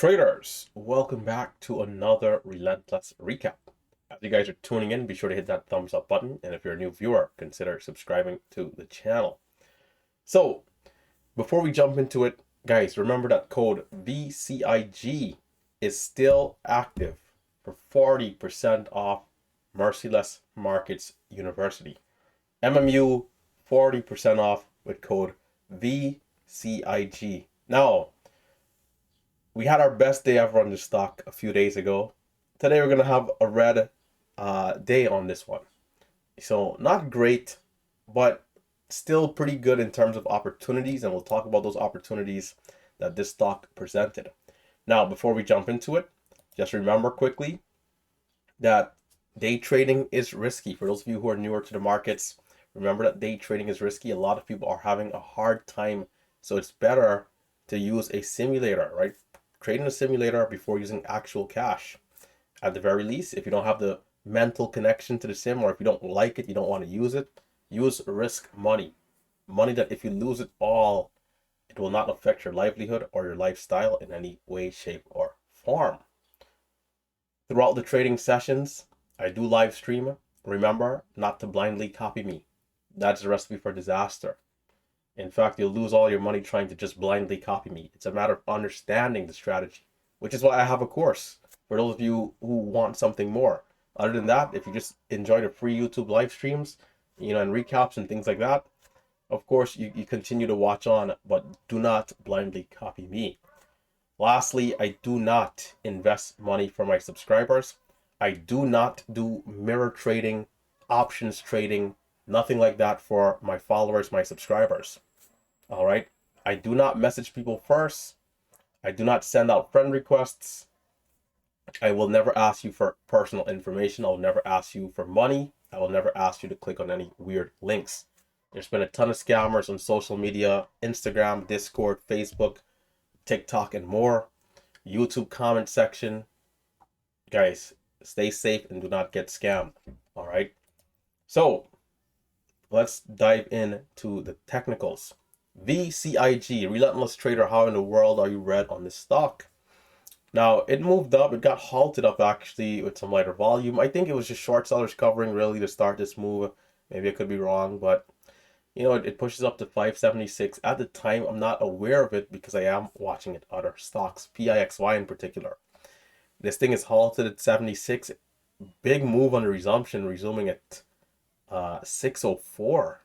Traders, welcome back to another Relentless recap. As you guys are tuning in, be sure to hit that thumbs up button, and if you're a new viewer, consider subscribing to the channel. So, before we jump into it, guys, remember that code VCIG is still active for 40% off Merciless Markets University. MMU 40% off with code VCIG. Now, we had our best day ever on this stock a few days ago. Today we're going to have a red day on this one. So not great, but still pretty good in terms of opportunities. And we'll talk about those opportunities that this stock presented. Now, before we jump into it, just remember quickly that day trading is risky. For those of you who are newer to the markets, remember that day trading is risky. A lot of people are having a hard time. So it's better to use a simulator, right? Trade in a simulator before using actual cash. At the very least, if you don't have the mental connection to the sim, or if you don't like it, you don't want to use it, use risk money. Money that if you lose it all, it will not affect your livelihood or your lifestyle in any way, shape, or form. Throughout the trading sessions, I do live stream. Remember not to blindly copy me. That's a recipe for disaster. In fact, you'll lose all your money trying to just blindly copy me. It's a matter of understanding the strategy, which is why I have a course for those of you who want something more. Other than that, if you just enjoy the free YouTube live streams, and recaps and things like that, of course, you continue to watch on, but do not blindly copy me. Lastly, I do not invest money for my subscribers. I do not do mirror trading, options trading, nothing like that for my followers, my subscribers. All right. I do not message people first. I do not send out friend requests. I will never ask you for personal information. I will never ask you for money. I will never ask you to click on any weird links. There's been a ton of scammers on social media, Instagram, Discord, Facebook, TikTok, and more. YouTube comment section. Guys, stay safe and do not get scammed. All right. So let's dive into the technicals. VCIG, Relentless Trader, how in the world are you red on this stock? Now, it moved up. It got halted up actually with some lighter volume. I think it was just short sellers covering really to start this move. Maybe I could be wrong, but it pushes up to 576. At the time, I'm not aware of it because I am watching at other stocks, PIXY in particular. This thing is halted at 76. Big move on the resumption, resuming at 604.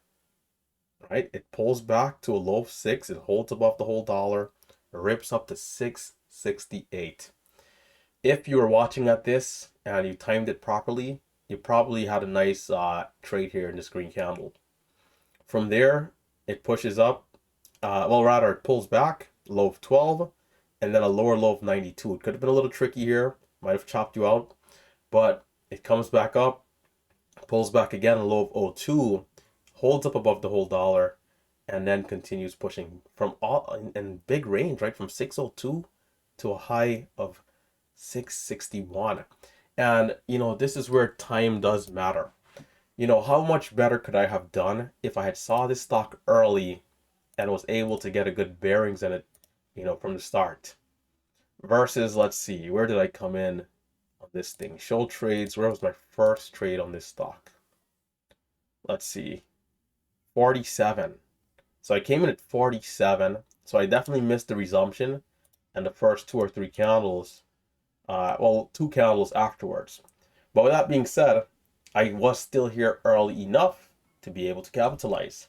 Right, it pulls back to a low of 6. It holds above the whole dollar, rips up to 668. If you were watching at this and you timed it properly, you probably had a nice trade here in this green candle. From there, it pushes up. It pulls back, low of 12, and then a lower low of 92. It could have been a little tricky here. Might have chopped you out, but it comes back up, pulls back again, a low of 02. Holds up above the whole dollar, and then continues pushing from all in big range, right? From 602 to a high of 661. And this is where time does matter. How much better could I have done if I had saw this stock early and was able to get a good bearings in it, from the start? Versus, let's see, where did I come in on this thing? Show trades. Where was my first trade on this stock? Let's see. 47. So I came in at 47. So I definitely missed the resumption and the first 2 or 3 candles. 2 candles afterwards. But with that being said, I was still here early enough to be able to capitalize.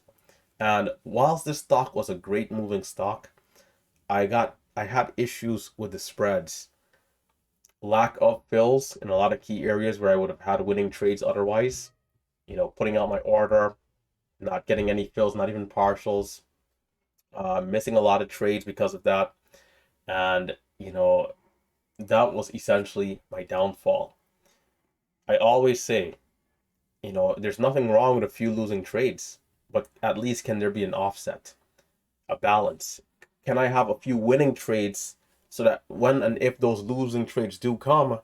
And whilst this stock was a great moving stock, I had issues with the spreads. Lack of fills in a lot of key areas where I would have had winning trades otherwise. Putting out my order, not getting any fills, not even partials, missing a lot of trades because of that. And, that was essentially my downfall. I always say, there's nothing wrong with a few losing trades, but at least can there be an offset, a balance? Can I have a few winning trades so that when and if those losing trades do come,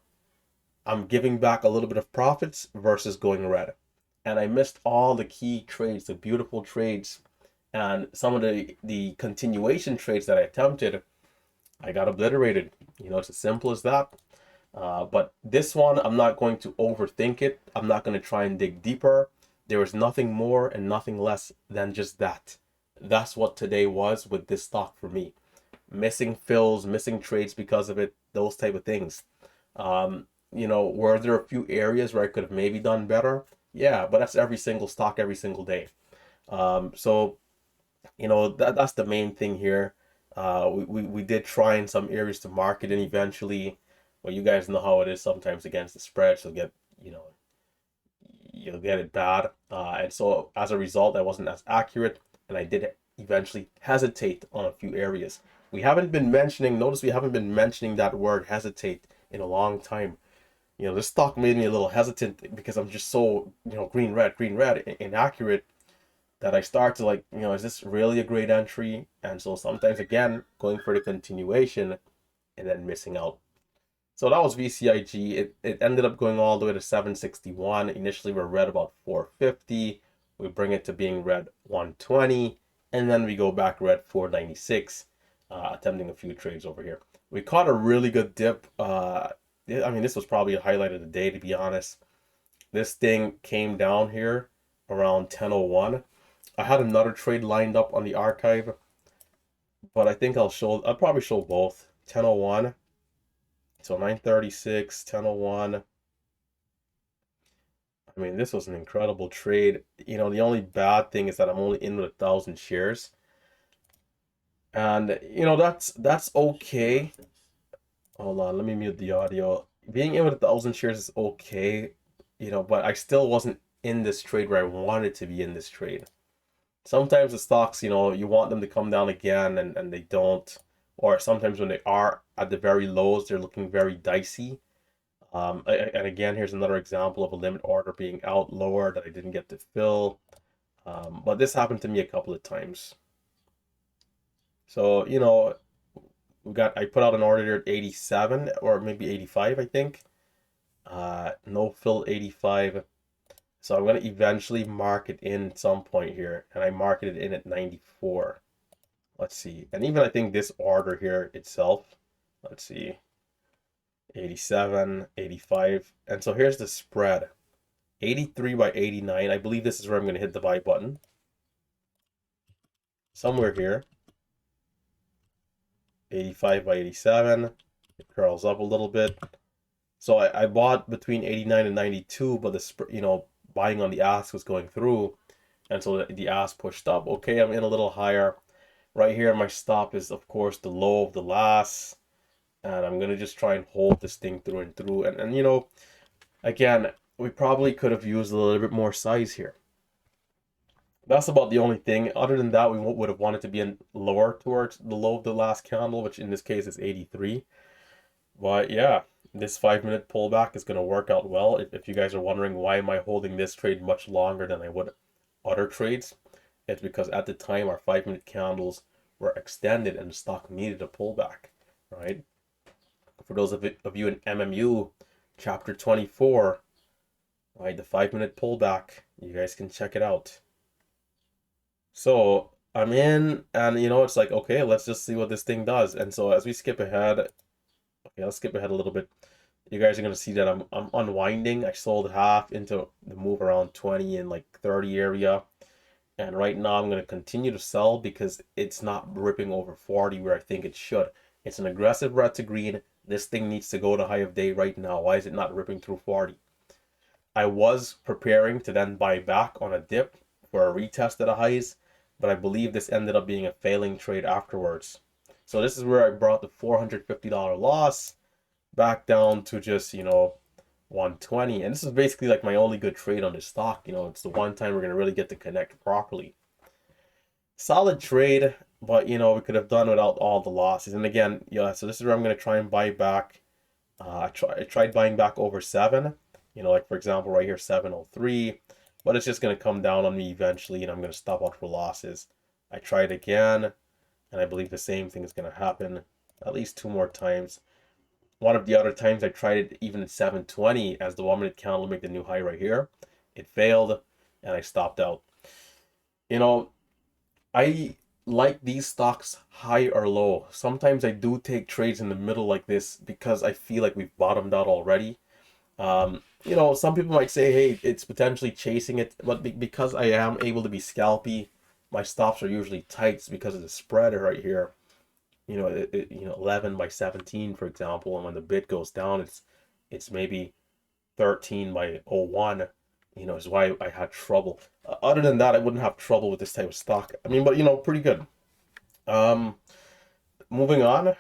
I'm giving back a little bit of profits versus going red? And I missed all the key trades, the beautiful trades, and some of the continuation trades that I attempted. I got obliterated. You know, it's as simple as that. But this one, I'm not going to overthink it. I'm not going to try and dig deeper. There is nothing more and nothing less than just that. That's what today was with this stock for me. Missing fills, missing trades because of it, those type of things. You know, were there a few areas where I could have maybe done better? Yeah, but that's every single stock, every single day. So you know that's the main thing here. We did try in some areas to market and eventually, well, you guys know how it is sometimes against the spread. So get, you know, you'll get it bad. And so as a result, I wasn't as accurate, and I did eventually hesitate on a few areas. We haven't been mentioning, notice we haven't been mentioning that word hesitate in a long time. You know, this stock made me a little hesitant because I'm just so, you know, green, red, inaccurate, that I start to like, you know, is this really a great entry? And so sometimes again, going for the continuation and then missing out. So that was VCIG. It ended up going all the way to 761. Initially, we read about 450. We bring it to being red 120. And then we go back red 496, attempting a few trades over here. We caught a really good dip. I mean, this was probably a highlight of the day, to be honest. This thing came down here around 10:01. I had another trade lined up on the archive, but I think I'll probably show both. 10:01. So 9:36, 10:01. I mean, this was an incredible trade. You know, the only bad thing is that I'm only in with 1,000 shares. And you know, that's okay. Hold on, let me mute the audio. Being in with 1,000 shares is okay, you know, but I still wasn't in this trade where I wanted to be in this trade. Sometimes the stocks, you know, you want them to come down again and they don't. Or sometimes when they are at the very lows, they're looking very dicey. And again, here's another example of a limit order being out lower that I didn't get to fill. But this happened to me a couple of times. So, you know, I put out an order here at 87 or maybe 85, I think. No fill 85. So I'm going to eventually mark it in some point here. And I marketed in at 94. Let's see. And even I think this order here itself, let's see, 87, 85. And so here's the spread. 83 by 89. I believe this is where I'm going to hit the buy button. Somewhere here. 85 by 87. It curls up a little bit. So I bought between 89 and 92, but you know, buying on the ask was going through. And so the ask pushed up. Okay, I'm in a little higher. Right here, my stop is, of course, the low of the last. And I'm going to just try and hold this thing through and through. And you know, again, we probably could have used a little bit more size here. That's about the only thing. Other than that, we would have wanted to be in lower towards the low of the last candle, which in this case is 83. But yeah, this 5-minute pullback is going to work out well. If you guys are wondering why am I holding this trade much longer than I would other trades, it's because at the time our 5-minute candles were extended and the stock needed a pullback, right? For those of you in MMU, chapter 24, right, the 5-minute pullback, you guys can check it out. So I'm in, and you know, it's like, okay, let's just see what this thing does. And so as we skip ahead, okay, let's skip ahead a little bit. You guys are gonna see that I'm unwinding. I sold half into the move around 20 and like 30 area. And right now I'm gonna continue to sell because it's not ripping over 40 where I think it should. It's an aggressive red to green. This thing needs to go to high of day right now. Why is it not ripping through 40? I was preparing to then buy back on a dip for a retest at the highs, but I believe this ended up being a failing trade afterwards. So this is where I brought the $450 loss back down to just, you know, 120. And this is basically like my only good trade on this stock. You know, it's the one time we're going to really get to connect properly. Solid trade, but, you know, we could have done without all the losses. And again, yeah, so this is where I'm going to try and buy back. I tried buying back over 7. You know, like for example, right here, 703. But it's just going to come down on me eventually, and I'm going to stop out for losses. I tried again, and I believe the same thing is going to happen at least 2 more times. One of the other times I tried it even at 720 as the 1-minute candle make the new high right here. It failed, and I stopped out. You know, I like these stocks high or low. Sometimes I do take trades in the middle like this because I feel like we've bottomed out already. Some people might say, hey, it's potentially chasing it, but because I am able to be scalpy, my stops are usually tight because of the spread right here. 11 by 17, for example, and when the bid goes down, it's maybe 13 by 01, is why I had trouble. Other than that, I wouldn't have trouble with this type of stock. I mean, but pretty good. Um, Moving on.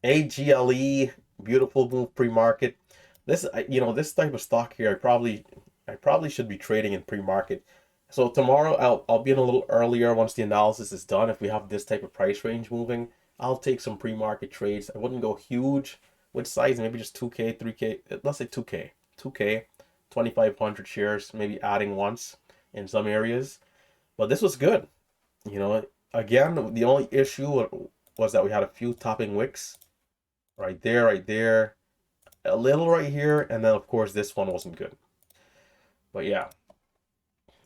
AGLE, beautiful move pre-market. This type of stock here, I probably should be trading in pre-market. So tomorrow I'll be in a little earlier once the analysis is done. If we have this type of price range moving, I'll take some pre-market trades. I wouldn't go huge with size, maybe just 2K, 3K, let's say 2K. 2K, 2,500 shares, maybe adding once in some areas. But this was good. Again, the only issue was that we had a few topping wicks right there, a little right here, and then of course this one wasn't good. But yeah,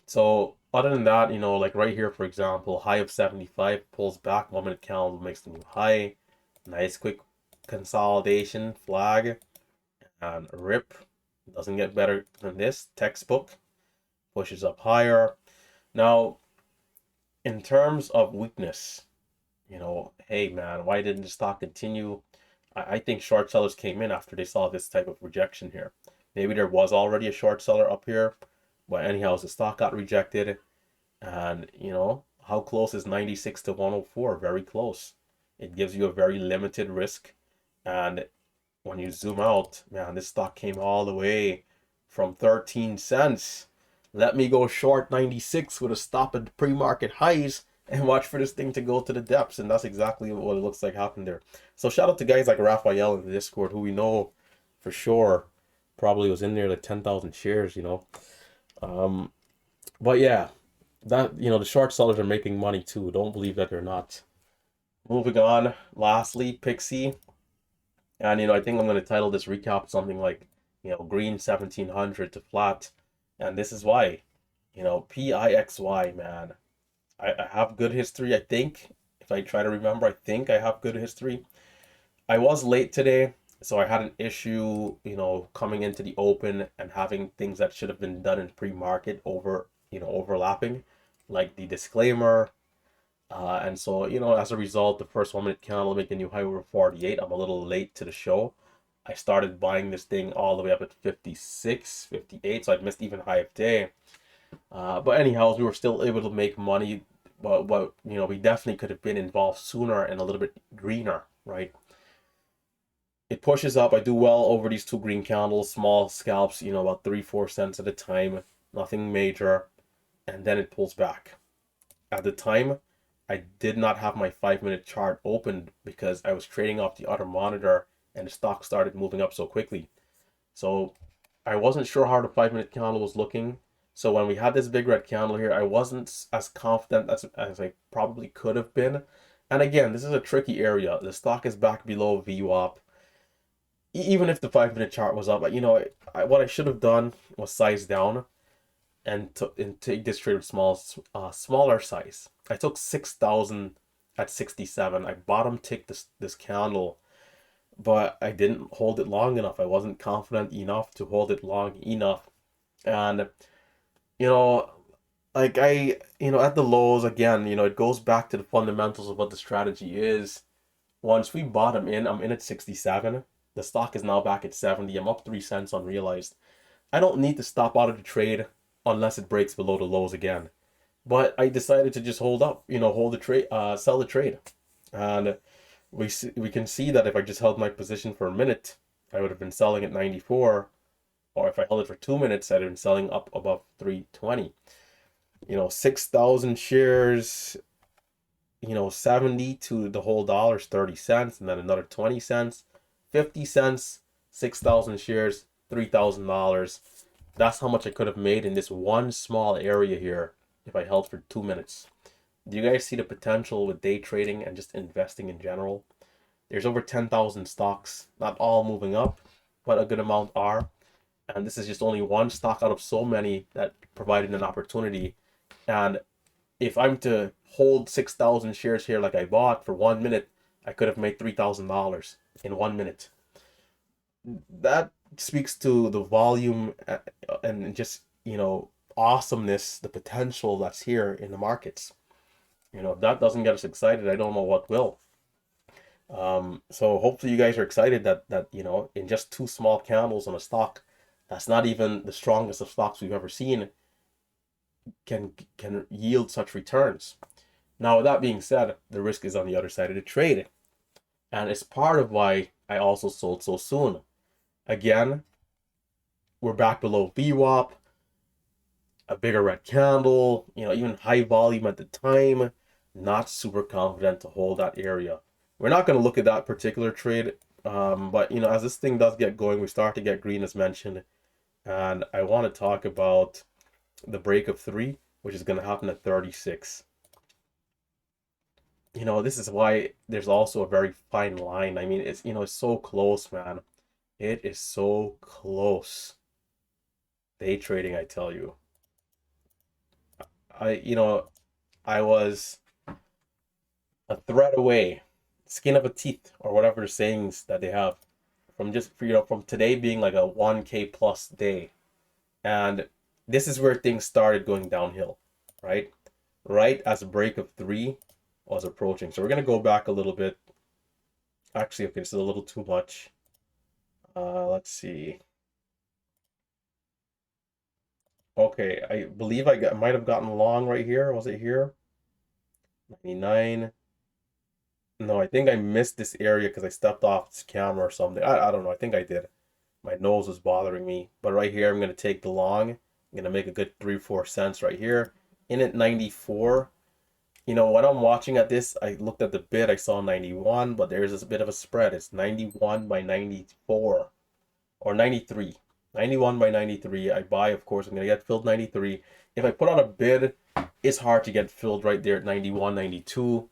so other than that, like right here, for example, high of 75 pulls back, 1 minute candle makes the new high. Nice quick consolidation flag and rip. Doesn't get better than this. Textbook pushes up higher. Now, in terms of weakness, hey man, why didn't the stock continue? I think short sellers came in after they saw this type of rejection here. Maybe there was already a short seller up here, but anyhow, the stock got rejected. And how close is 96 to 104? Very close. It gives you a very limited risk. And when you zoom out, man, this stock came all the way from 13 cents. Let me go short 96 with a stop at pre-market highs and watch for this thing to go to the depths. And that's exactly what it looks like happened there. So shout out to guys like Raphael in the Discord, who we know for sure probably was in there like 10,000 shares, But yeah, that, the short sellers are making money too. Don't believe that they're not. Moving on, lastly, PIXY. And, I think I'm going to title this recap something like, green 1700 to flat. And this is why, PIXY, man. I have good history, I think. If I try to remember, I think I have good history. I was late today, so I had an issue, coming into the open and having things that should have been done in pre-market overlapping, like the disclaimer. And so, as a result, the first 1 minute candle make a new high over 48. I'm a little late to the show. I started buying this thing all the way up at 56, 58, so I'd missed even high of day. But anyhow, we were still able to make money, but we definitely could have been involved sooner and a little bit greener, right? It pushes up. I do well over these two green candles, small scalps, about 3-4 cents at a time, nothing major, and then it pulls back. At the time, I did not have my 5 minute chart opened because I was trading off the other monitor and the stock started moving up so quickly. So I wasn't sure how the 5 minute candle was looking. So when we had this big red candle here, I wasn't as confident as I probably could have been. And again, this is a tricky area. The stock is back below VWAP. Even if the 5 minute chart was up, what I should have done was size down and take this trade with smaller size. I took 6,000 at 67. I bottom ticked this candle, but I didn't hold it long enough. I wasn't confident enough to hold it long enough. And like at the lows again, it goes back to the fundamentals of what the strategy is. Once we bottom in, I'm in at 67. The stock is now back at 70. I'm up 3 cents unrealized. I don't need to stop out of the trade unless it breaks below the lows again. But I decided to just hold the trade, sell the trade. And we can see that if I just held my position for a minute, I would have been selling at 94. Or if I held it for 2 minutes, I'd have been selling up above 320. 6,000 shares, 70 to the whole dollar is 30 cents, and then another 20 cents, 50 cents, 6,000 shares, $3,000. That's how much I could have made in this one small area here if I held for 2 minutes. Do you guys see the potential with day trading and just investing in general? There's over 10,000 stocks, not all moving up, but a good amount are. And this is just only one stock out of so many that provided an opportunity. And if I'm to hold 6,000 shares here like I bought for 1 minute, I could have made $3,000 in 1 minute. That speaks to the volume and just, awesomeness, the potential that's here in the markets. If that doesn't get us excited, I don't know what will. So hopefully you guys are excited that in just two small candles on a stock that's not even the strongest of stocks we've ever seen can yield such returns. Now, with that being said, the risk is on the other side of the trade, and it's part of why I also sold so soon. Again, we're back below VWAP, a bigger red candle, even high volume at the time. Not super confident to hold that area. We're not going to look at that particular trade, but as this thing does get going, we start to get green as mentioned, and I want to talk about the break of 3, which is going to happen at 36. This is why there's also a very fine line. I mean, it's so close, man. It is so close. Day trading, I tell you. I was a thread away, skin of a teeth, or whatever the sayings that they have, from from today being like a 1K plus day. And this is where things started going downhill, right? Right as a break of 3 was approaching. So we're going to go back a little bit. Actually, okay, this is a little too much. Let's see. Okay, I believe I might have gotten long right here. Was it here? 99. No, I think I missed this area because I stepped off this camera or something. I don't know. I think I did. My nose was bothering me. But right here, I'm going to take the long. I'm going to make a good 3-4 cents right here. In at 94. When I'm watching at this, I looked at the bid. I saw 91, but there's a bit of a spread. It's 91 by 94 or 93. 91 by 93. I buy, of course. I'm going to get filled 93. If I put out a bid, it's hard to get filled right there at 91, 92.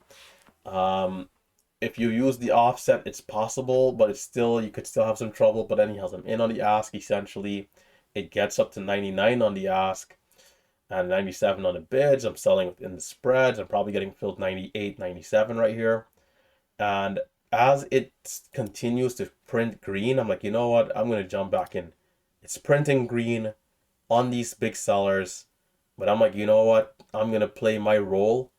If you use the offset, it's possible, but you could still have some trouble. But anyhow, I'm in on the ask essentially. It gets up to 99 on the ask and 97 on the bids. I'm selling in the spreads. I'm probably getting filled 98, 97 right here. And as it continues to print green, I'm like, you know what? I'm going to jump back in. It's printing green on these big sellers. But I'm like, you know what? I'm going to play my role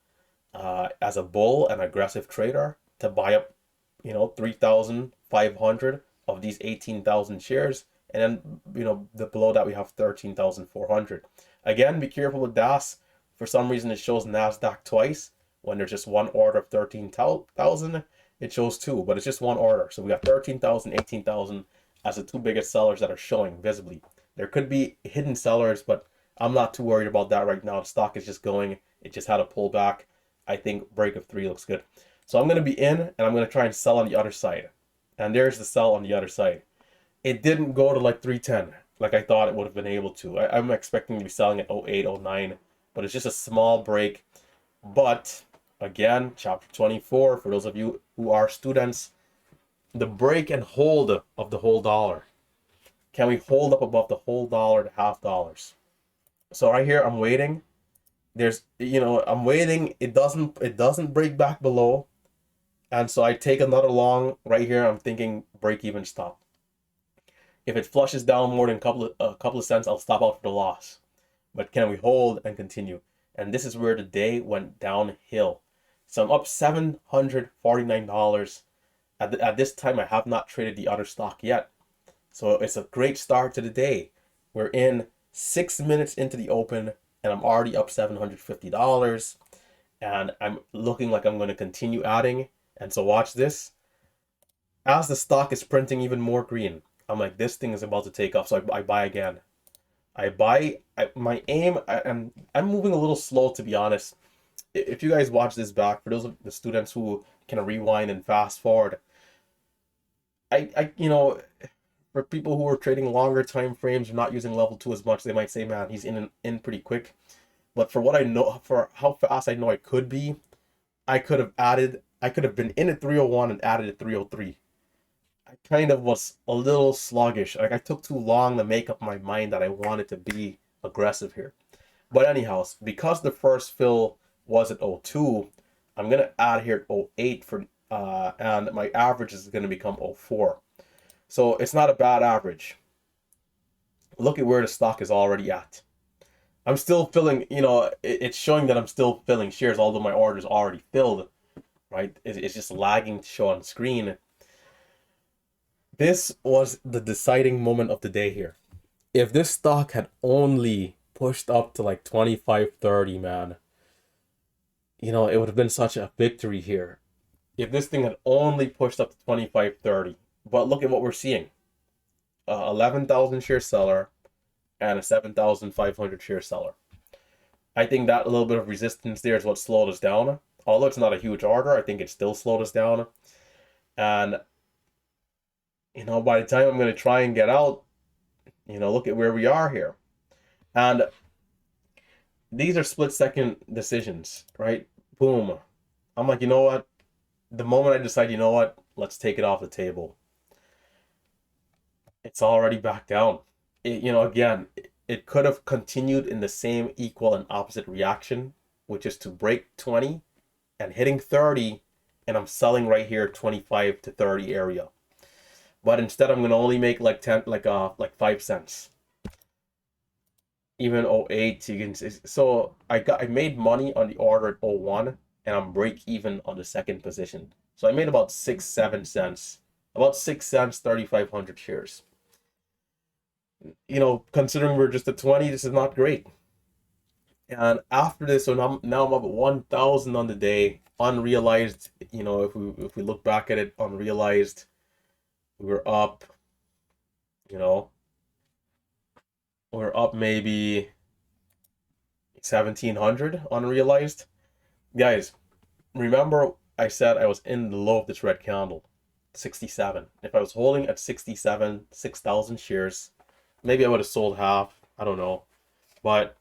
as a bull and aggressive trader to buy up, 3,500 of these 18,000 shares. And then, below that we have 13,400. Again, be careful with DAS. For some reason, it shows NASDAQ twice. When there's just one order of 13,000, it shows 2, but it's just one order. So we got 13,000, 18,000 as the 2 biggest sellers that are showing visibly. There could be hidden sellers, but I'm not too worried about that right now. The stock is just going. It just had a pullback. I think break of 3 looks good. So I'm going to be in, and I'm going to try and sell on the other side. And there's the sell on the other side. It didn't go to like 310 like I thought it would have been able to. I'm expecting to be selling at 08, 09, but it's just a small break. But again, chapter 24, for those of you who are students, the break and hold of the whole dollar. Can we hold up above the whole dollar to $0.50? So right here, I'm waiting. I'm waiting. It doesn't break back below. And so I take another long right here. I'm thinking break even stop. If it flushes down more than a couple of cents, I'll stop out for the loss. But can we hold and continue? And this is where the day went downhill. So I'm up $749. At this time, I have not traded the other stock yet. So it's a great start to the day. We're in 6 minutes into the open, and I'm already up $750. And I'm looking like I'm going to continue adding. And so watch this. As the stock is printing even more green, I'm like, this thing is about to take off. So I buy again. My aim, I'm moving a little slow, to be honest. If you guys watch this back, for those of the students who can rewind and fast forward, for people who are trading longer time frames or not using level 2 as much, they might say, man, he's in pretty quick. But for what I know, for how fast I know I could be, I could have been in at 301 and added at 303. I kind of was a little sluggish. Like I took too long to make up my mind that I wanted to be aggressive here. But anyhow, because the first fill was at 02. I'm going to add here 08 for, and my average is going to become 04. So it's not a bad average. Look at where the stock is already at. I'm still filling, it's showing that I'm still filling shares, although my order is already filled, right? It's just lagging to show on screen. This was the deciding moment of the day here. If this stock had only pushed up to like 25.30, man, it would have been such a victory here. If this thing had only pushed up to 25.30. But look at what we're seeing. 11,000 share seller and a 7,500 share seller. I think that little bit of resistance there is what slowed us down. Although it's not a huge order, I think it still slowed us down. And, by the time I'm going to try and get out, look at where we are here. And these are split-second decisions, right? Boom. I'm like, you know what? The moment I decide, you know what? Let's take it off the table. It's already back down. Again, it could have continued in the same equal and opposite reaction, which is to break 20 and hitting 30, and I'm selling right here 25 to 30 area. But instead, I'm gonna only make like 5 cents. Even 08, you can see. So I made money on the order at 01, and I'm break even on the second position. So I made about 6-7 cents. About 6 cents, 3,500 shares. Considering we're just at 20, this is not great. And after this, so now I'm up at 1,000 on the day, unrealized. If we look back at it, unrealized, we were up. We're up maybe 1,700 unrealized. Guys, remember I said I was in the low of this red candle, 67. If I was holding at 67, 6,000 shares, maybe I would have sold half. I don't know. But,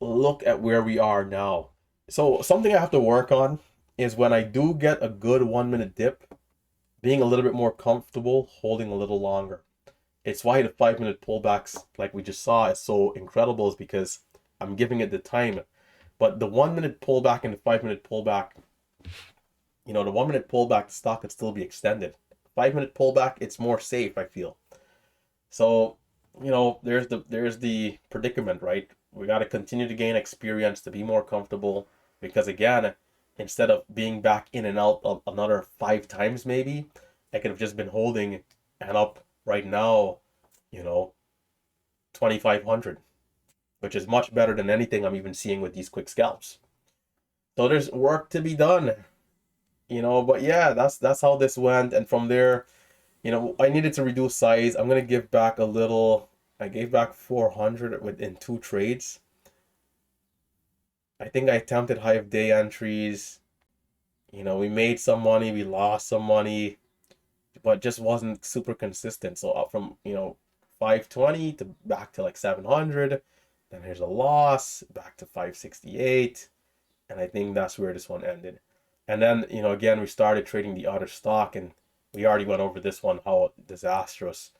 look at where we are now. So something I have to work on is when I do get a good 1-minute dip, being a little bit more comfortable, holding a little longer. It's why the 5-minute pullbacks, like we just saw, is so incredible, is because I'm giving it the time. But the 1-minute pullback and the 5-minute pullback, the 1-minute pullback, the stock could still be extended. 5-minute pullback, it's more safe, I feel. So, there's the predicament, right? We got to continue to gain experience to be more comfortable, because again, instead of being back in and out of another 5 times maybe, I could have just been holding and up right now, 2,500, which is much better than anything I'm even seeing with these quick scalps. So there's work to be done, but yeah, that's how this went. And from there, I needed to reduce size. I'm gonna give back a little. I gave back 400 within 2 trades. I think I attempted high of day entries. We made some money, we lost some money, but just wasn't super consistent. So up from 520 to back to like 700, then here's a loss back to 568, and I think that's where this one ended. And then again, we started trading the other stock, and we already went over this one, how disastrous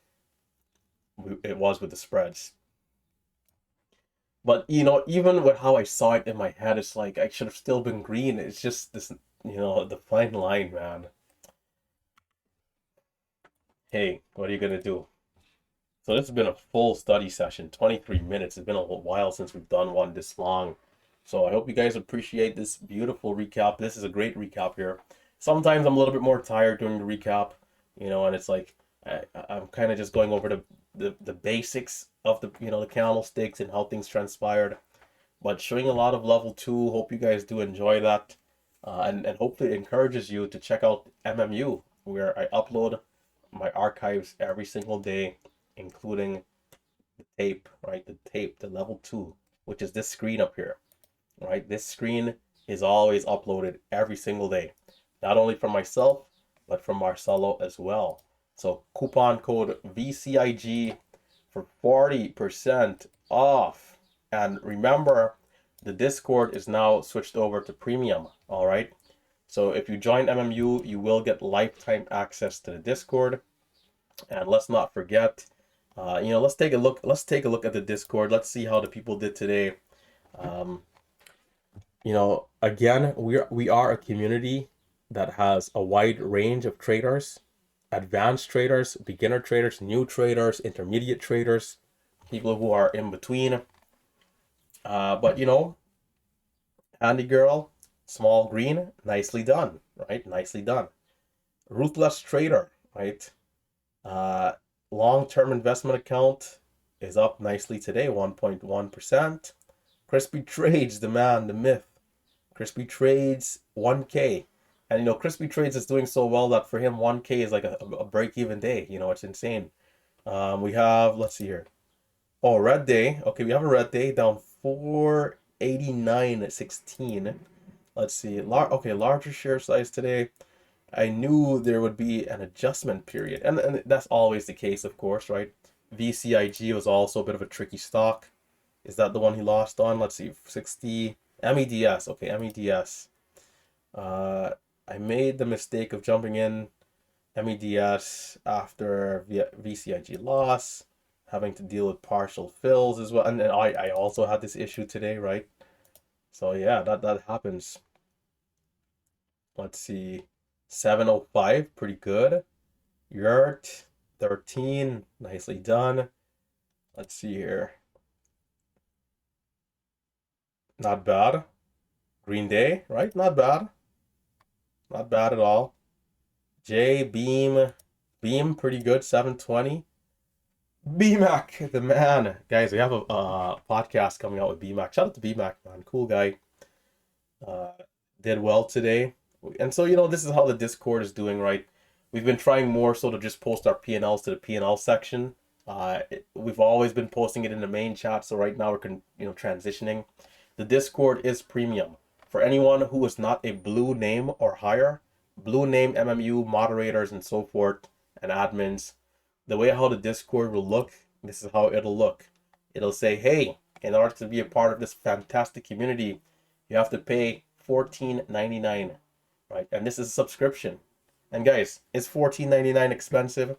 it was with the spreads. But even with how I saw it in my head, it's like I should have still been green. It's just this, the fine line, man. Hey, what are you gonna do? So this has been a full study session, 23 minutes. It's been a while since we've done one this long. So I hope you guys appreciate this beautiful recap. This is a great recap here. Sometimes I'm a little bit more tired during the recap, and it's like I'm kind of just going over the basics of the the candlesticks and how things transpired, but showing a lot of level 2. Hope you guys do enjoy that, and hopefully it encourages you to check out MMU, where I upload my archives every single day, including the tape, right? The level 2, which is this screen up here, right? This screen is always uploaded every single day, not only from myself, but from Marcelo as well. So coupon code VCIG for 40% off. And remember, the Discord is now switched over to premium, all right? So if you join MMU, you will get lifetime access to the Discord. And let's not forget, let's take a look at the Discord. Let's see how the people did today. Again, we are a community that has a wide range of traders, advanced traders, beginner traders, new traders, intermediate traders, people who are in between. But Andy girl, small green, nicely done, right? Nicely done. Ruthless trader, right? Uh, Long-term investment account is up nicely today, 1.1%. Crispy Trades, the man, the myth. Crispy Trades, 1K. And Crispy Trades is doing so well that for him, 1K is like a break-even day. It's insane. We have, let's see here. Oh, red day. Okay, we have a red day down 489.16. Let's see. Okay, larger share size today. I knew there would be an adjustment period, and that's always the case, of course, right? VCIG was also a bit of a tricky stock. Is that the one he lost on? Let's see, 60 MEDS. Okay, MEDS. I made the mistake of jumping in MEDS after VCIG loss, having to deal with partial fills as well, and I also had this issue today, right? So yeah, that happens. Let's see. 705, pretty good. Yurt, 13, nicely done. Let's see here. Not bad. Green Day, right? Not bad. Not bad at all. J, Beam, pretty good, 720. BMAC, the man. Guys, we have a podcast coming out with BMAC. Shout out to BMAC, man. Cool guy. Uh, did well today. And so, this is how the Discord is doing, right? We've been trying more so to just post our P&Ls to the P&L section. We've always been posting it in the main chat, so right now we're transitioning. The Discord is premium. For anyone who is not a blue name or higher, blue name MMU moderators and so forth, and admins, the way how the Discord will look, this is how it'll look. It'll say, hey, in order to be a part of this fantastic community, you have to pay $14.99, right? And this is a subscription. And guys, is $14.99 expensive?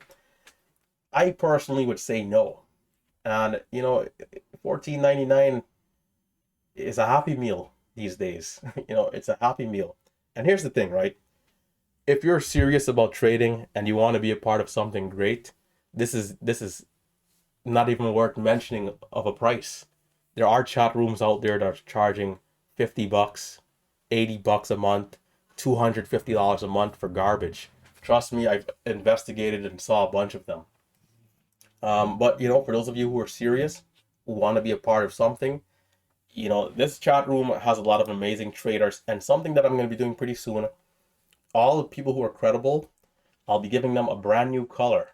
I personally would say no. And $14.99 is a happy meal these days. It's a happy meal. And here's the thing, right? If you're serious about trading and you want to be a part of something great, this is not even worth mentioning of a price. There are chat rooms out there that are charging $50, $80 a month, $250 a month for garbage. Trust me, I've investigated and saw a bunch of them. But for those of you who are serious, who want to be a part of something, this chat room has a lot of amazing traders, and something that I'm going to be doing pretty soon. All the people who are credible, I'll be giving them a brand new color.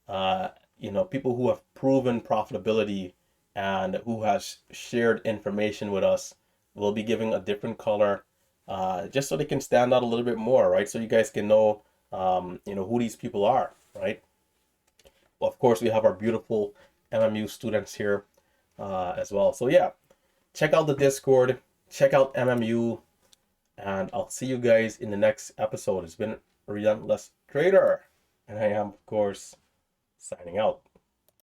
People who have proven profitability and who has shared information with us, will be giving a different color, just so they can stand out a little bit more, right? So you guys can know, who these people are, right? Well, of course, we have our beautiful MMU students here as well. So yeah, check out the Discord, check out MMU, and I'll see you guys in the next episode. It's been Relentless Trader, and I am, of course, signing out.